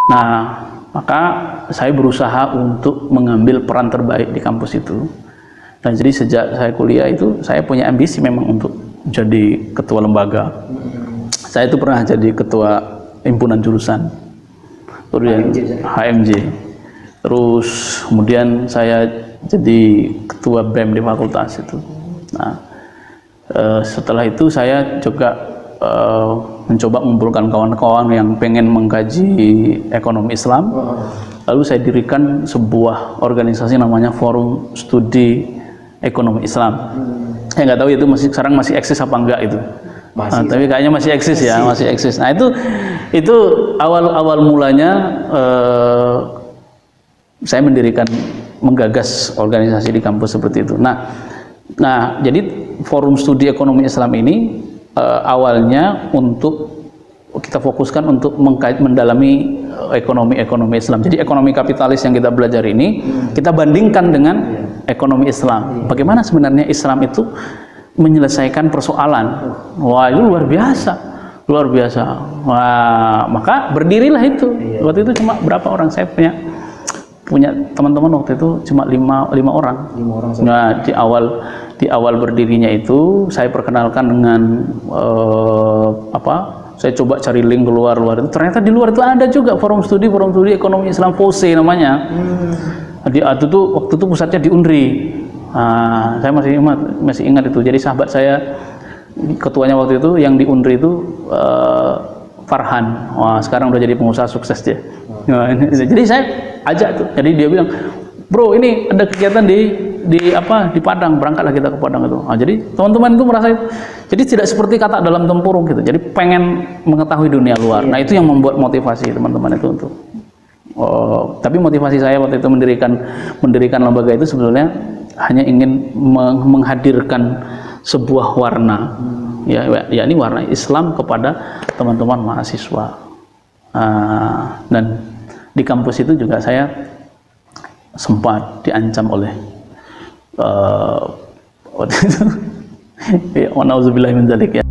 Nah, maka saya berusaha untuk mengambil peran terbaik di kampus itu. Dan jadi sejak saya kuliah itu, saya punya ambisi memang untuk jadi ketua lembaga. Saya itu pernah jadi ketua himpunan jurusan, kemudian HMJ. Terus kemudian saya jadi ketua BEM di fakultas itu. Nah, setelah itu saya juga mencoba mengumpulkan kawan-kawan yang pengen mengkaji ekonomi Islam. Lalu saya dirikan sebuah organisasi namanya Forum Studi Ekonomi Islam. Saya nggak tahu itu sekarang masih eksis apa enggak itu. Tapi kayaknya masih eksis ya, masih eksis. Nah itu awal mulanya saya menggagas organisasi di kampus seperti itu. Nah jadi Forum Studi Ekonomi Islam ini awalnya untuk kita fokuskan untuk mendalami ekonomi Islam. Jadi ekonomi kapitalis yang kita belajar ini kita bandingkan dengan ekonomi Islam. Bagaimana sebenarnya Islam itu menyelesaikan persoalan. Wah, itu luar biasa. Wah, maka berdirilah itu. Waktu itu cuma berapa orang, saya punya teman-teman waktu itu cuma lima orang. Nah, di awal berdirinya itu saya perkenalkan dengan saya coba cari link keluar itu, ternyata di luar itu ada juga forum studi ekonomi Islam, FOSE namanya. Waktu itu pusatnya di Unri. Saya masih ingat itu. Jadi sahabat saya ketuanya waktu itu yang di Unri itu Farhan. Wah, sekarang udah jadi pengusaha sukses dia. Jadi saya ajak tuh. Jadi dia bilang, "Bro, ini ada kegiatan di Padang, berangkatlah kita ke Padang itu." Jadi teman-teman itu merasa itu. Jadi tidak seperti kata dalam tempurung gitu. Jadi pengen mengetahui dunia luar. Nah, itu yang membuat motivasi teman-teman itu untuk. Tapi motivasi saya waktu itu mendirikan lembaga itu sebetulnya hanya ingin menghadirkan sebuah warna, yakni warna Islam kepada teman-teman mahasiswa. Dan di kampus itu juga saya sempat diancam oleh waktu itu wa na'udzubillahi min dzalik ya.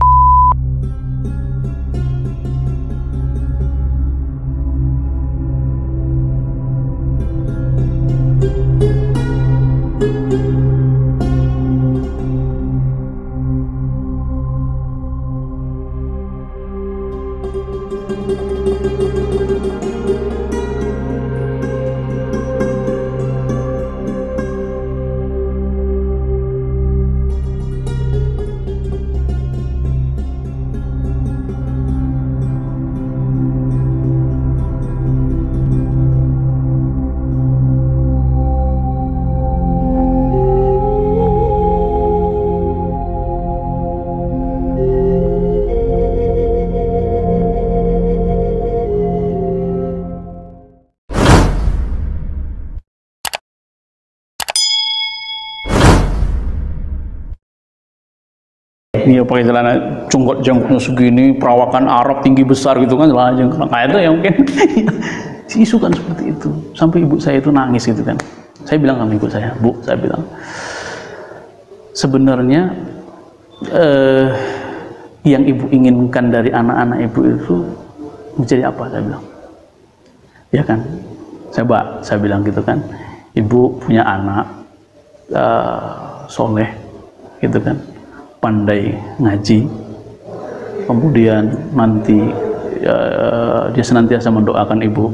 Iya, pakai celana jenggotnya segini, perawakan Arab tinggi besar gitu kan, celana jenggot. Nah, itu yang mungkin isu kan seperti itu. Sampai ibu saya itu nangis gitu kan. Saya bilang sama ibu saya, "Bu," saya bilang, "sebenarnya yang ibu inginkan dari anak-anak ibu itu menjadi apa?" Saya bilang. Ya kan, saya bilang gitu kan. Ibu punya anak soleh gitu kan, pandai ngaji, kemudian nanti dia senantiasa mendoakan ibu.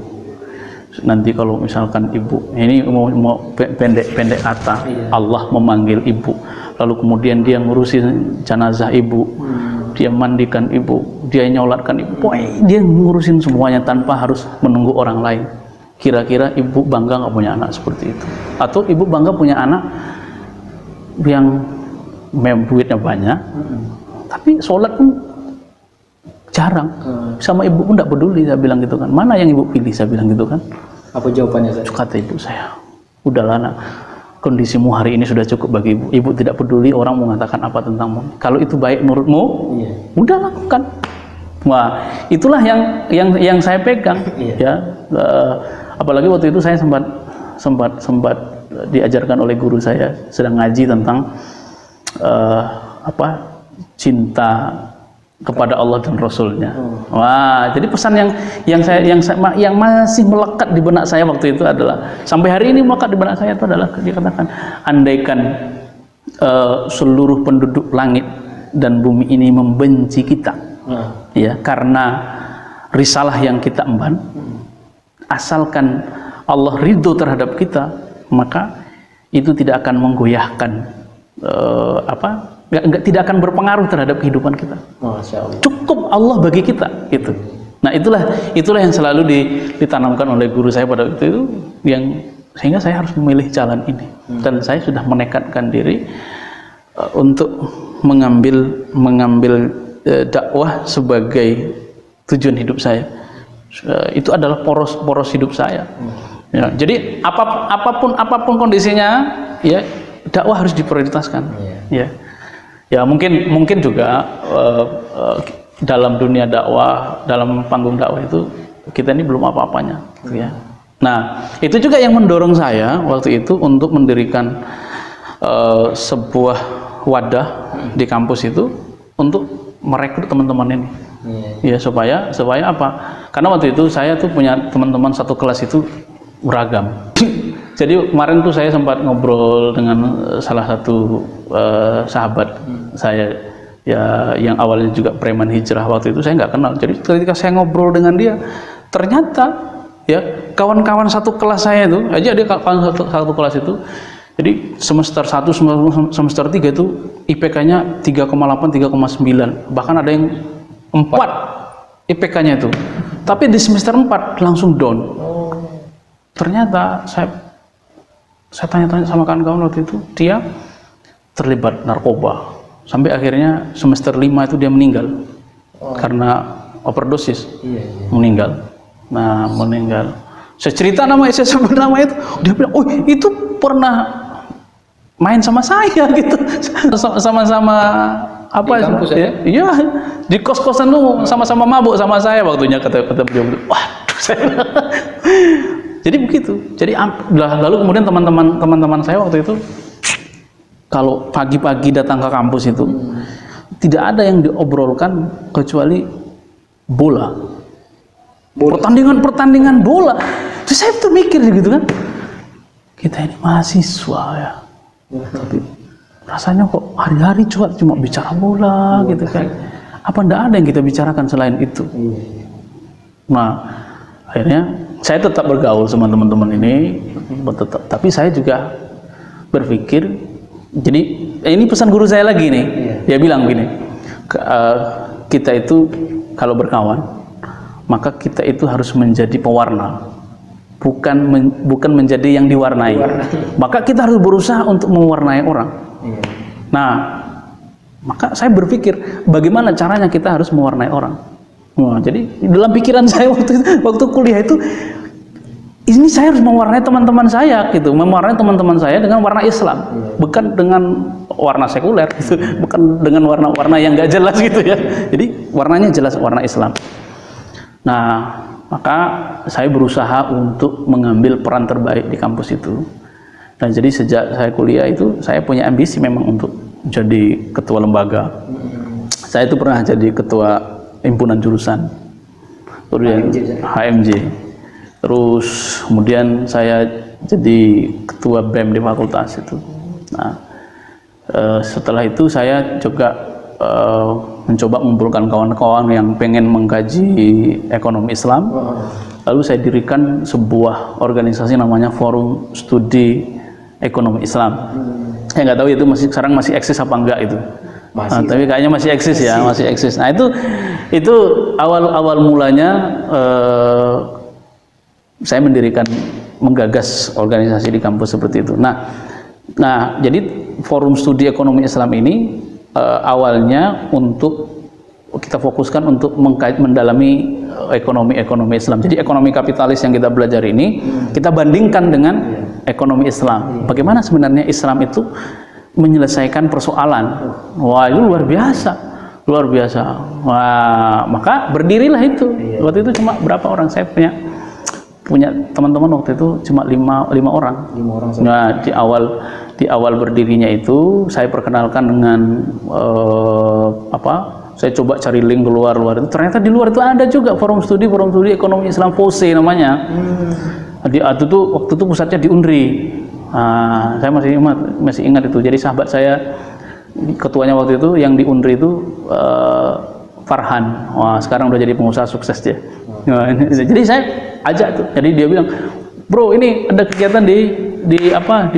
Nanti kalau misalkan ibu ini mau pendek kata, Allah memanggil ibu, lalu kemudian dia ngurusin jenazah ibu, dia mandikan ibu, dia nyolatkan ibu, pokoknya dia ngurusin semuanya tanpa harus menunggu orang lain. Kira-kira ibu bangga nggak punya anak seperti itu? Atau ibu bangga punya anak yang duitnya banyak, tapi sholat pun jarang, sama ibu pun tidak peduli. Saya bilang gitu kan, mana yang ibu pilih? Saya bilang gitu kan. Apa jawabannya? Kata ibu saya, udahlah nak, kondisimu hari ini sudah cukup bagi ibu. Ibu tidak peduli orang mengatakan apa tentangmu. Kalau itu baik menurutmu, udah lakukan. Wah, itulah yang saya pegang. Ya, apalagi waktu itu saya sempat diajarkan oleh guru saya, sedang ngaji tentang cinta kepada Allah dan Rasulnya. Wah, jadi pesan yang masih melekat di benak saya waktu itu adalah, sampai hari ini melekat di benak saya itu adalah, dia katakan, andaikan seluruh penduduk langit dan bumi ini membenci kita, ya, karena risalah yang kita emban, asalkan Allah ridho terhadap kita, maka itu tidak akan menggoyahkan tidak akan berpengaruh terhadap kehidupan kita. Masya Allah. Cukup Allah bagi kita, gitu. Nah, itulah yang selalu ditanamkan oleh guru saya pada waktu itu, sehingga saya harus memilih jalan ini. Dan saya sudah menekadkan diri untuk mengambil dakwah sebagai tujuan hidup saya. Itu adalah poros hidup saya. Ya, jadi apapun kondisinya, ya, dakwah harus diprioritaskan. Ya. Ya, mungkin juga dalam dunia dakwah, dalam panggung dakwah itu kita ini belum apa-apanya, gitu ya. Nah, itu juga yang mendorong saya waktu itu untuk mendirikan sebuah wadah di kampus itu untuk merekrut teman-teman ini. Ya, supaya apa? Karena waktu itu saya tuh punya teman-teman satu kelas itu beragam. Jadi kemarin tuh saya sempat ngobrol dengan salah satu sahabat saya, ya, yang awalnya juga preman hijrah. Waktu itu saya nggak kenal. Jadi ketika saya ngobrol dengan dia, ternyata, ya, kawan-kawan satu kelas saya itu aja, dia kawan satu kelas itu. Jadi semester 1, semester 3 itu IPK-nya 3,8, 3,9. Bahkan ada yang 4 IPK-nya itu. Tapi di semester 4 langsung down. Ternyata saya tanya-tanya sama kawan-kawan waktu itu, dia terlibat narkoba. Sampai akhirnya semester 5 itu dia meninggal. Karena overdosis. Meninggal. Nah, meninggal. Saya cerita namanya, saya sebut nama itu. Dia bilang, "Oh, itu pernah main sama saya," gitu. Sama-sama apa di kampus, ya? Iya, di kos-kosan tuh sama-sama mabuk sama saya waktunya, kata beliau. Waduh, saya. Jadi begitu. Jadi lalu kemudian teman-teman saya waktu itu, kalau pagi-pagi datang ke kampus itu tidak ada yang diobrolkan kecuali bola. Pertandingan bola. Terus saya tuh mikir gitu kan, kita ini mahasiswa, ya, tapi rasanya kok hari-hari cuma bicara bola gitu kan. Apa enggak ada yang kita bicarakan selain itu? Nah, akhirnya saya tetap bergaul sama teman-teman ini, tapi saya juga berpikir, jadi ini pesan guru saya lagi nih, dia bilang gini, kita itu kalau berkawan, maka kita itu harus menjadi pewarna, bukan menjadi yang diwarnai. Maka kita harus berusaha untuk mewarnai orang. Nah, maka saya berpikir bagaimana caranya kita harus mewarnai orang. Nah, jadi dalam pikiran saya waktu kuliah itu, ini saya harus mewarnai teman-teman saya, gitu, mewarnai teman-teman saya dengan warna Islam, bukan dengan warna sekuler, gitu, bukan dengan warna-warna yang gak jelas, gitu ya. Jadi warnanya jelas, warna Islam. Nah, maka saya berusaha untuk mengambil peran terbaik di kampus itu. Dan jadi sejak saya kuliah itu, saya punya ambisi memang untuk jadi ketua lembaga. Saya itu pernah jadi ketua himpunan jurusan, kemudian HMJ. Terus kemudian saya jadi ketua BEM di fakultas itu. Nah, setelah itu saya juga mencoba mengumpulkan kawan-kawan yang pengen mengkaji ekonomi Islam. Lalu saya dirikan sebuah organisasi namanya Forum Studi Ekonomi Islam. Saya nggak tahu itu sekarang masih eksis apa enggak itu. Nah, tapi kayaknya masih eksis ya, masih eksis. Nah, itu awal mulanya saya menggagas organisasi di kampus seperti itu. Nah, jadi Forum Studi Ekonomi Islam ini awalnya untuk kita fokuskan untuk mendalami ekonomi Islam. Jadi ekonomi kapitalis yang kita belajar ini kita bandingkan dengan ekonomi Islam. Bagaimana sebenarnya Islam itu menyelesaikan persoalan. Wah, itu luar biasa. Wah, maka berdirilah itu. Waktu itu cuma berapa orang, saya punya teman-teman waktu itu cuma lima orang. Nah, di awal berdirinya itu saya perkenalkan dengan Saya coba cari link luar itu, ternyata di luar itu ada juga forum studi ekonomi Islam FOSE namanya. Waktu itu pusatnya di UNRI. Nah, saya masih ingat itu. Jadi sahabat saya ketuanya waktu itu yang di UNRI itu Farhan. Wah, sekarang udah jadi pengusaha sukses dia. Nah, jadi saya ajak tuh. Jadi dia bilang, "Bro, ini ada kegiatan di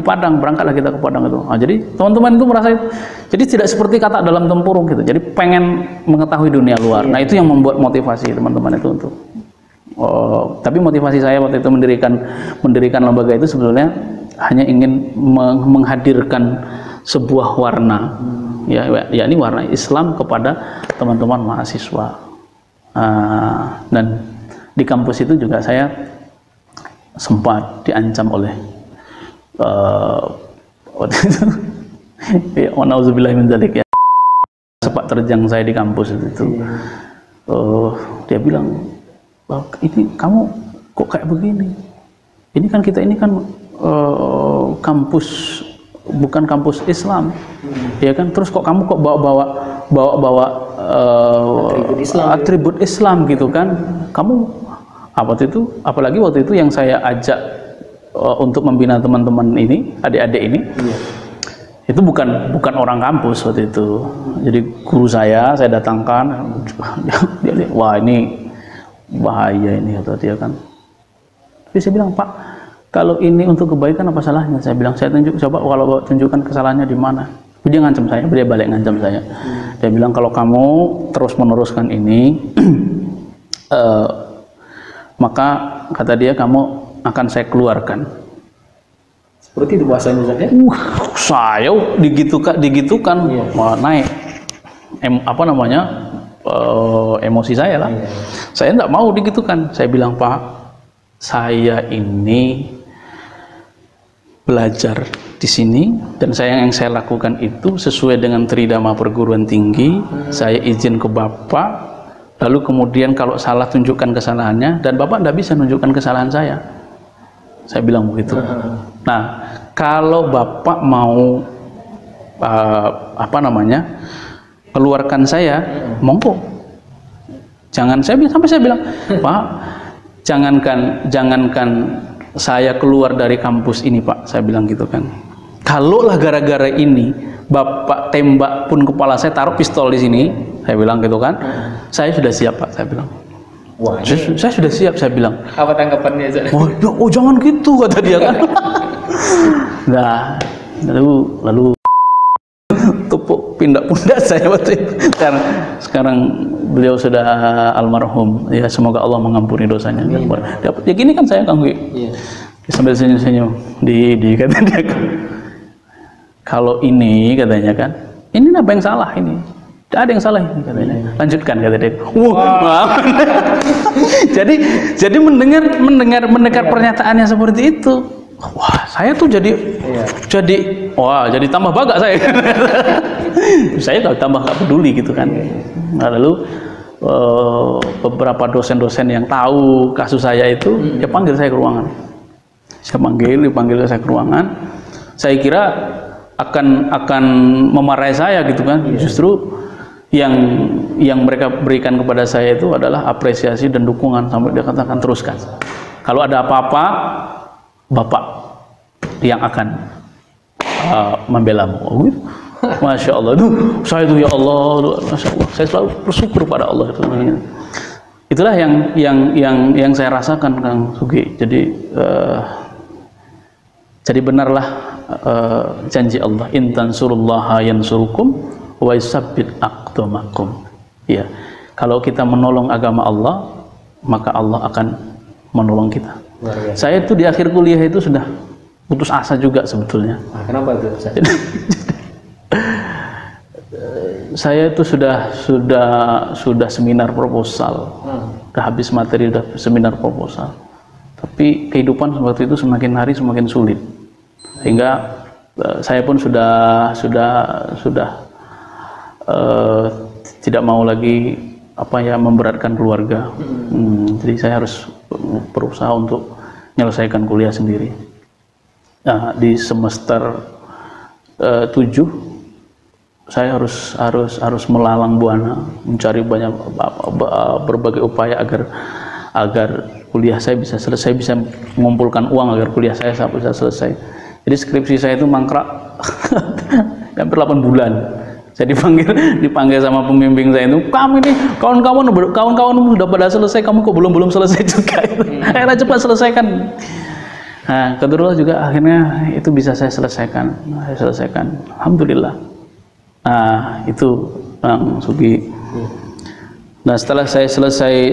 Padang, berangkatlah kita ke Padang itu." Nah, jadi teman-teman itu merasa itu. Jadi tidak seperti kata dalam tempurung gitu. Jadi pengen mengetahui dunia luar. Nah, itu yang membuat motivasi teman-teman itu untuk. Tapi motivasi saya waktu itu mendirikan lembaga itu sebetulnya hanya ingin menghadirkan sebuah warna, yakni warna Islam kepada teman-teman mahasiswa. Dan di kampus itu juga saya sempat diancam oleh waktu itu nauzubillahi min dzalik ya, sepak terjang saya di kampus itu. Dia bilang, "Ini kamu kok kayak begini? Ini kan kita kampus bukan kampus Islam, ya kan? Terus kok kamu bawa atribut Islam gitu kan? Kamu apalagi waktu itu yang saya ajak untuk membina teman-teman ini, adik-adik ini, itu bukan orang kampus waktu itu. Jadi guru saya datangkan, dia lihat, wah ini bahaya ini, kata dia kan. Tapi saya bilang, "Pak, kalau ini untuk kebaikan apa salahnya?" Saya bilang, "Saya coba kalau tunjukkan kesalahannya di mana." Dia ngancam saya, dia balik ngancam saya. Dia bilang, "Kalau kamu terus meneruskan ini, maka kata dia kamu akan saya keluarkan." Seperti itu bahasanya saja. Saya digitukan, naik emosi saya lah. Saya tidak mau digitukan. Saya bilang, "Pak, saya ini belajar di sini dan yang saya lakukan itu sesuai dengan tridharma perguruan tinggi. Saya izin ke Bapak, lalu kemudian kalau salah tunjukkan kesalahannya, dan Bapak tidak bisa tunjukkan kesalahan saya." Saya bilang begitu. Nah, kalau Bapak mau keluarkan saya, monggo. Sampai saya bilang, "Pak, jangankan saya keluar dari kampus ini, Pak." Saya bilang gitu kan. "Kalaulah gara-gara ini Bapak tembak pun kepala saya, taruh pistol di sini," saya bilang gitu kan. "Saya sudah siap, Pak," saya bilang. Wah, saya sudah siap, saya bilang. Apa tanggapannya? Oh, jangan gitu, kata dia kan. Nah, lalu tepuk pundak saya waktu itu. Sekarang beliau sudah almarhum, ya semoga Allah mengampuni dosanya. Ya gini kan saya Kang Wi. Sambil senyum-senyum di kata dia kan. "Kalau ini," katanya kan, "ini apa yang salah ini? Tidak ada yang salah ini," katanya. "Lanjutkan," kata dia. Jadi mendengar pernyataannya seperti itu, wah, saya tuh jadi tambah bangga saya. Saya tambah nggak peduli gitu kan. Nah, lalu beberapa dosen-dosen yang tahu kasus saya itu, dia panggil saya ke ruangan. Dipanggil saya ke ruangan. Saya kira akan memarahi saya gitu kan. Justru yang mereka berikan kepada saya itu adalah apresiasi dan dukungan, sampai dia katakan, "Teruskan. Kalau ada apa-apa, Bapak yang akan membelamu." Oh, gitu. Masya Allah, saya itu ya Allah, Masya Allah, saya selalu bersyukur pada Allah. Itulah yang saya rasakan, Kang Sugi. Jadi benarlah janji Allah, "In tansurullaha yansurukum wa yusabbit aqdamakum." Ya, kalau kita menolong agama Allah, maka Allah akan menolong kita. Saya itu di akhir kuliah itu sudah putus asa juga sebetulnya. Kenapa itu? Saya itu sudah seminar proposal, sudah habis materi, sudah seminar proposal. Tapi kehidupan waktu itu semakin hari semakin sulit, sehingga saya pun sudah tidak mau lagi memberatkan keluarga. Jadi saya harus berusaha untuk menyelesaikan kuliah sendiri. Nah, di semester 7 saya harus melalang buana, mencari banyak berbagai upaya agar kuliah saya bisa selesai, bisa mengumpulkan uang agar kuliah saya bisa selesai. Jadi skripsi saya itu mangkrak hampir 8 bulan. Saya dipanggil sama pembimbing saya itu, kamu ini kawan-kawan sudah pada selesai, kamu kok belum selesai juga. Akhirnya cepat selesaikan. Nah, kedua juga akhirnya itu bisa saya selesaikan. Alhamdulillah. Nah, itu Bang Sugi. Nah, setelah saya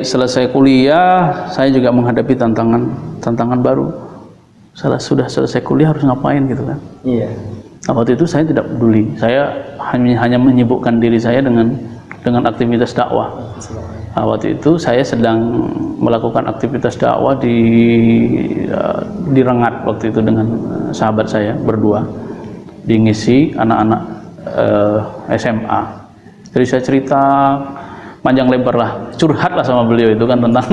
selesai kuliah, saya juga menghadapi tantangan baru. Sudah selesai kuliah harus ngapain gitu kan? Iya. Nah, waktu itu saya tidak peduli. Saya hanya menyibukkan diri saya dengan aktivitas dakwah. Nah, waktu itu saya sedang melakukan aktivitas dakwah di Rengat waktu itu dengan sahabat saya berdua, ngisi anak-anak SMA. Jadi saya cerita panjang lebar lah, curhat lah sama beliau itu kan tentang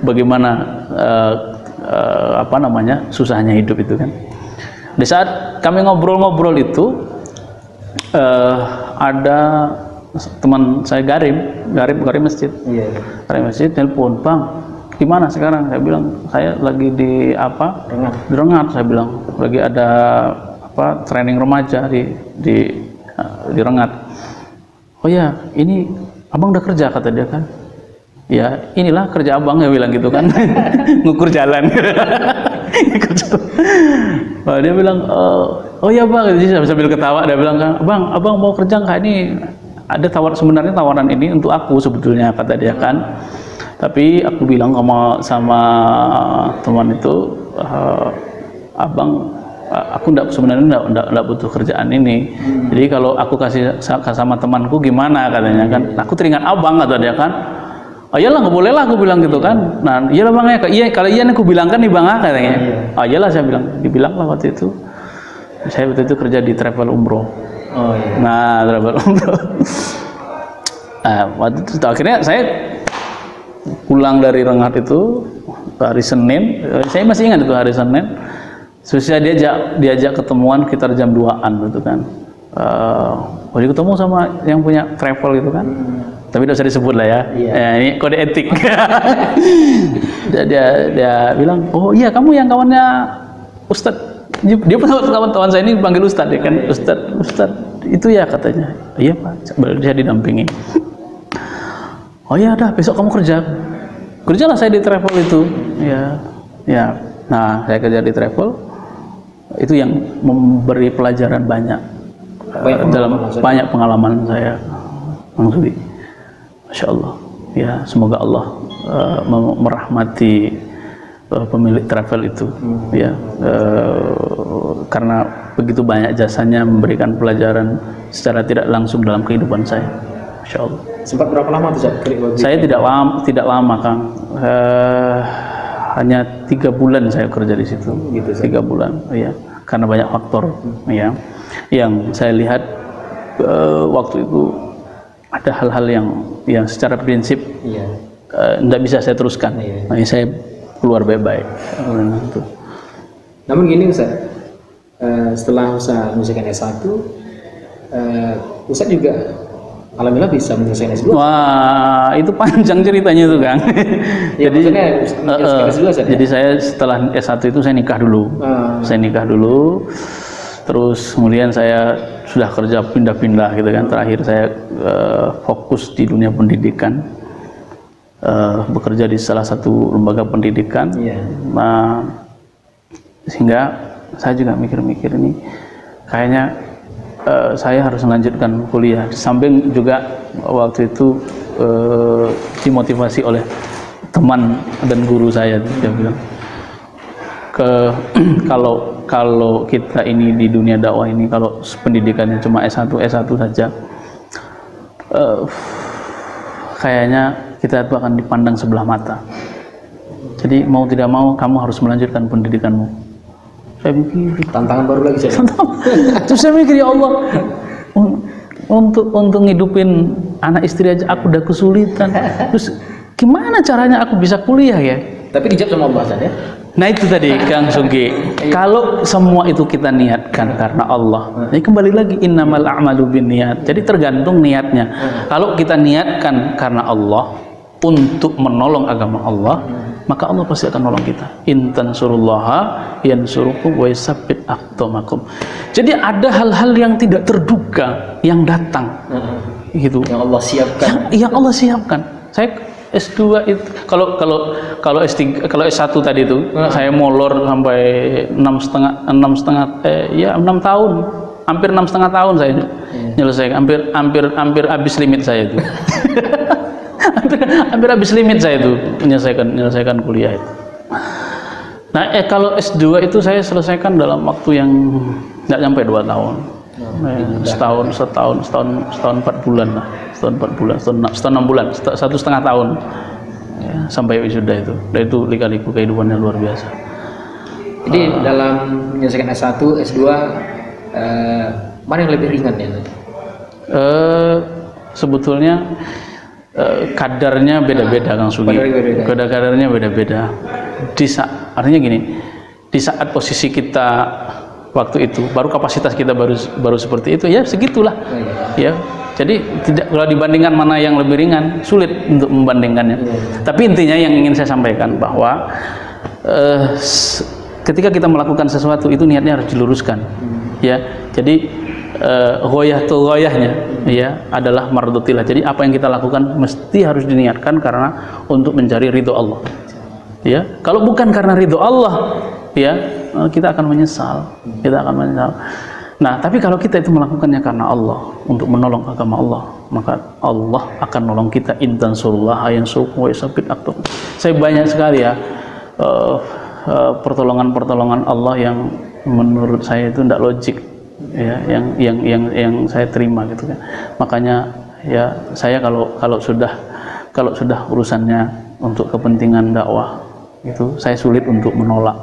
bagaimana susahnya hidup itu kan. Di saat kami ngobrol-ngobrol itu ada teman saya Garim masjid. Iya. Garim masjid telepon, "Bang, gimana sekarang?" Saya bilang, "Saya lagi di Rengat." Saya bilang, "Lagi ada training remaja di Rengat." "Oh ya, ini Abang udah kerja?" kata dia kan. "Ya, inilah kerja Abang," ya bilang gitu kan. Ngukur jalan. Dia bilang, "Oh ya Bang," jadi sambil ketawa dia bilang, "Bang, Abang mau kerja nggak? Ini ada sebenarnya tawaran ini untuk aku sebetulnya," kata dia kan. Tapi aku bilang sama teman itu, "Abang, aku sebenarnya enggak butuh kerjaan ini. Jadi kalau aku kasih sama temanku gimana?" katanya kan. Aku teringat Abang, kata dia kan. "Oh iyalah, nggak boleh lah," aku bilang gitu kan. "Nah iyalah Bang ya, iya kalau iya nih aku bilang kan nih Bang," katanya. "Oh iyalah," saya bilang. Dibilang lah waktu itu. Saya waktu itu kerja di travel umroh. Oh iya. Nah, travel umroh. Nah, waktu itu akhirnya saya pulang dari Rengat itu hari Senin. Saya masih ingat itu hari Senin. Susah diajak ketemuan sekitar jam 2-an gitu kan. Jadi ketemu sama yang punya travel gitu kan. Tapi tidak usah disebut lah ya. Iya. Ini kode etik. dia bilang, "Oh iya, kamu yang kawannya Ustadz." Dia kawan-kawan saya ini panggil Ustadz ya kan. Ustadz itu ya, katanya. "Iya Pak," berarti saya didampingi. "Oh iya, dah besok kamu kerjalah saya di travel itu." Ya. Nah, saya kerja di travel itu yang memberi pelajaran banyak dalam banyak pengalaman saya, Bang Sugi. Masya Allah. Ya, semoga Allah merahmati pemilik travel itu, ya, karena begitu banyak jasanya memberikan pelajaran secara tidak langsung dalam kehidupan saya. Masya Allah. Sempat berapa lama tuh saya tidak lama Kang, hanya 3 bulan saya kerja di situ. Gitu, 3 bulan, ya, karena banyak faktor, ya, yang saya lihat waktu itu ada hal-hal yang secara prinsip tidak bisa saya teruskan. Makanya saya keluar baik-baik. Namun gini Ustaz, setelah Ustaz menyelesaikan S1, Ustaz juga alhamdulillah bisa menyelesaikan S2. Wah, itu panjang ceritanya itu Kang. Jadi saya setelah S1 itu saya nikah dulu. Terus kemudian saya sudah kerja pindah-pindah gitu kan. Terakhir saya fokus di dunia pendidikan, bekerja di salah satu lembaga pendidikan. Nah, sehingga saya juga mikir-mikir ini kayaknya saya harus melanjutkan kuliah. Di samping juga waktu itu dimotivasi oleh teman dan guru saya, dia bilang, kalau kita ini di dunia dakwah ini, kalau pendidikannya cuma S1 saja, kayaknya kita itu akan dipandang sebelah mata. Jadi mau tidak mau kamu harus melanjutkan pendidikanmu. Saya mikir tantangan baru lagi saya. Terus saya mikir, ya Allah, untuk ngidupin anak istri aja aku udah kesulitan. Terus gimana caranya aku bisa kuliah ya? Tapi dijawab sama Allah Ustaz ya. Nah itu tadi Kang Sugi, kalau semua itu kita niatkan karena Allah, ini kembali lagi innamal a'malu binniyat. Jadi tergantung niatnya. Kalau kita niatkan karena Allah untuk menolong agama Allah, maka Allah pasti akan nolong kita. In tansurullaha yansurukum wa yusabbit aqdamakum. Jadi ada hal-hal yang tidak terduga yang datang, gitu. Yang Allah siapkan. Yang Allah siapkan. Saya S2 itu kalau S3 kalau S1 tadi itu saya molor sampai 6 tahun, hampir 6,5 tahun saya menyelesaikan, hampir habis limit saya itu. hampir habis limit saya itu menyelesaikan kuliah itu. Nah, kalau S2 itu saya selesaikan dalam waktu yang nggak sampai 2 tahun. Setahun 4 bulan lah, setahun 6 bulan, 1,5 tahun ya, sampai wisuda itu. Dan itu lika-liku kehidupannya luar biasa. Jadi dalam menyelesaikan S1, S2 mana yang lebih ringan ya? Sebetulnya kadarnya beda-beda Kang Sugi. Kadarnya beda-beda. Artinya gini, di saat posisi kita waktu itu baru kapasitas kita baru seperti itu ya segitulah ya. Jadi tidak, kalau dibandingkan mana yang lebih ringan sulit untuk membandingkannya. Tapi intinya yang ingin saya sampaikan bahwa ketika kita melakukan sesuatu itu niatnya harus diluruskan ya. Jadi ghoyahnya ya adalah mardotillah. Jadi apa yang kita lakukan mesti harus diniatkan karena untuk mencari ridho Allah ya. Kalau bukan karena ridho Allah ya, kita akan menyesal. Nah, tapi kalau kita itu melakukannya karena Allah, untuk menolong agama Allah, maka Allah akan nolong kita. In tansurullaha yansurkum wa yusabbit aqdamakum. Saya banyak sekali ya pertolongan Allah yang menurut saya itu tidak logik ya, yang saya terima gitu kan. Makanya ya saya kalau sudah urusannya untuk kepentingan dakwah itu saya sulit untuk menolak.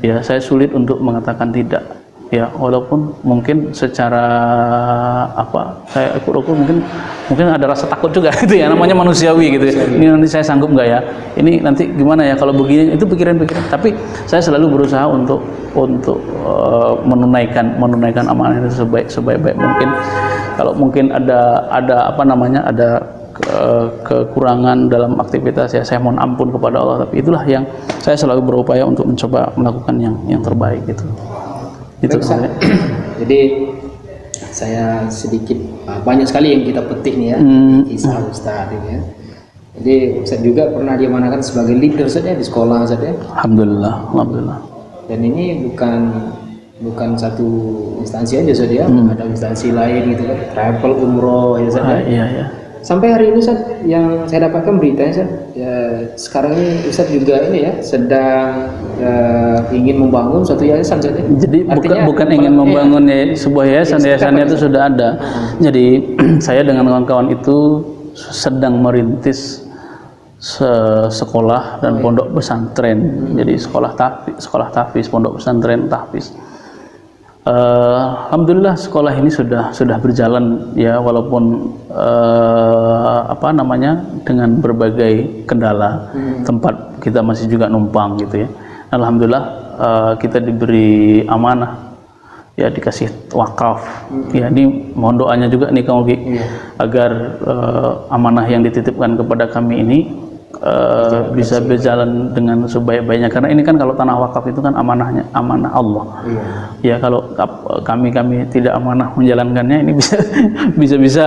Ya, saya sulit untuk mengatakan tidak. Ya, walaupun mungkin secara saya ukur mungkin ada rasa takut juga gitu ya, namanya manusiawi gitu. Ini nanti saya sanggup nggak ya? Ini nanti gimana ya kalau begini? Itu pikiran-pikiran. Tapi saya selalu berusaha untuk menunaikan amanah itu sebaik-baik mungkin. Kalau mungkin ada kekurangan dalam aktivitas ya saya mohon ampun kepada Allah, tapi itulah yang saya selalu berupaya untuk mencoba melakukan yang terbaik gitu. Itu jadi saya sedikit banyak sekali yang kita petik nih ya kisah Ustaz ini ya. Jadi Ustaz juga pernah diamanakan sebagai leader saja di sekolah saja. Alhamdulillah. Dan ini bukan satu instansi aja saja, ada instansi lain gitu kan, travel umroh ya saja. Iya. Sampai hari ini Ustaz, yang saya dapatkan beritanya Ustaz, ya, sekarang ini Ustaz juga ini ya sedang ingin membangun suatu yayasan Ustaz. Jadi bukan ingin membangun sebuah yayasannya itu sudah ada. Jadi saya dengan kawan-kawan itu sedang merintis sekolah dan pondok pesantren. Jadi sekolah tahfiz, pondok pesantren tahfiz. Alhamdulillah sekolah ini sudah berjalan ya, walaupun dengan berbagai kendala. Tempat kita masih juga numpang gitu ya. Alhamdulillah kita diberi amanah ya, dikasih wakaf ya. Ini mohon doanya juga nih Kang Ugi agar amanah yang dititipkan kepada kami ini bisa berjalan dengan sebaik-baiknya, karena ini kan kalau tanah wakaf itu kan amanah Allah ya. Kalau kami tidak amanah menjalankannya, ini bisa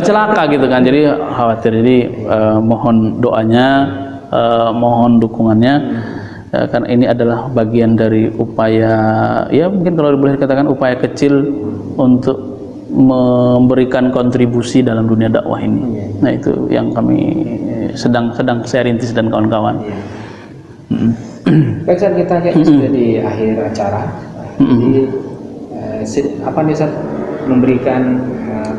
celaka gitu kan. Jadi khawatir. Jadi mohon doanya, mohon dukungannya, karena ini adalah bagian dari upaya ya, mungkin kalau boleh dikatakan upaya kecil untuk memberikan kontribusi dalam dunia dakwah ini. Nah, itu yang kami sedang saya rintis dan kawan-kawan. Baik, saat kita kayaknya sudah di akhir acara. Jadi apa nih Ustaz, memberikan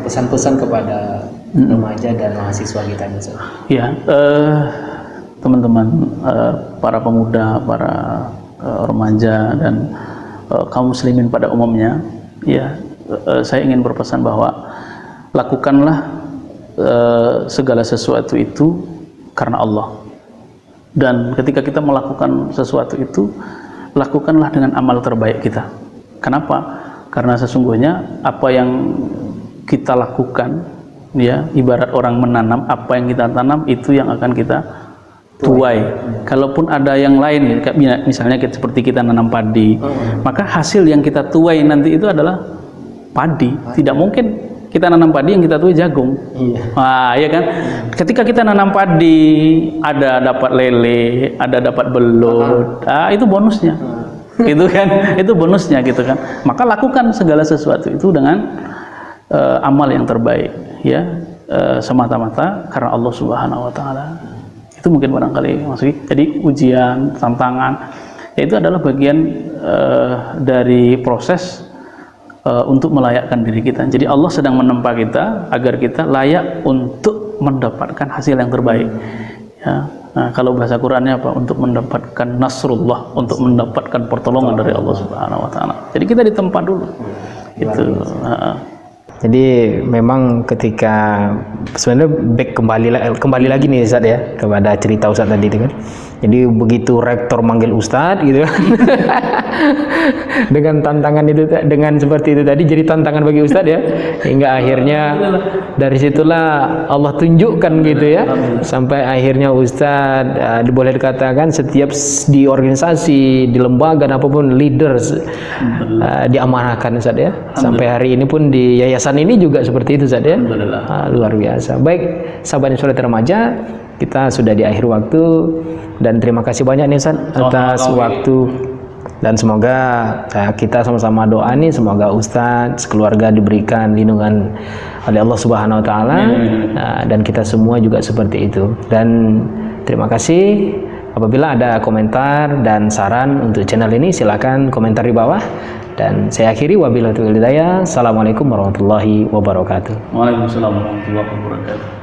pesan-pesan kepada remaja dan mahasiswa kita nih Ustaz? Ya, teman-teman, para pemuda, para remaja dan kaum muslimin pada umumnya ya, saya ingin berpesan bahwa lakukanlah segala sesuatu itu karena Allah Dan ketika kita melakukan sesuatu itu, lakukanlah dengan amal terbaik kita. Kenapa? Karena sesungguhnya apa yang kita lakukan, ya, ibarat orang menanam, apa yang kita tanam itu yang akan kita tuai. Kalaupun ada yang lain, misalnya seperti kita nanam padi, maka hasil yang kita tuai nanti itu adalah padi. Tidak mungkin kita nanam padi yang kita tuai jagung. Wah, ya kan? Ketika kita nanam padi, ada dapat lele, ada dapat belut, itu bonusnya. Gitu kan? Itu bonusnya gitu kan. Maka lakukan segala sesuatu itu dengan amal yang terbaik, ya, semata-mata karena Allah Subhanahu wa taala. Itu mungkin barangkali maksudnya. Jadi ujian, tantangan, itu adalah bagian dari proses untuk melayakkan diri kita. Jadi Allah sedang menempa kita agar kita layak untuk mendapatkan hasil yang terbaik. Ya. Nah, kalau bahasa Qurannya apa? Untuk mendapatkan nasrullah, untuk mendapatkan pertolongan dari Allah Subhanahu wa taala. Jadi kita ditempa dulu. Itu. Jadi memang ketika sebenarnya kembali lagi nih Ustadz ya kepada cerita Ustadz tadi itu kan. Jadi begitu rektor manggil Ustadz gitu kan. Dengan tantangan itu, dengan seperti itu tadi jadi tantangan bagi Ustadz ya. Hingga akhirnya dari situlah Allah tunjukkan gitu ya. Sampai akhirnya Ustadz boleh dikatakan setiap di organisasi, di lembaga apapun leaders diamanahkan Ustadz ya. Sampai hari ini pun di yayasan ini juga seperti itu Ustadz ya. Luar biasa. Baik, sahabat Inspirator Remaja, kita sudah di akhir waktu dan terima kasih banyak nih Ustadz atas waktu, dan semoga kita sama-sama doa nih semoga Ustadz sekeluarga diberikan lindungan oleh Allah Subhanahu wa taala, dan kita semua juga seperti itu. Dan terima kasih. Apabila ada komentar dan saran untuk channel ini silakan komentar di bawah. Dan saya akhiri, wabillahi taufiq wal hidayah. Assalamualaikum warahmatullahi wabarakatuh. Waalaikumsalam warahmatullahi wabarakatuh.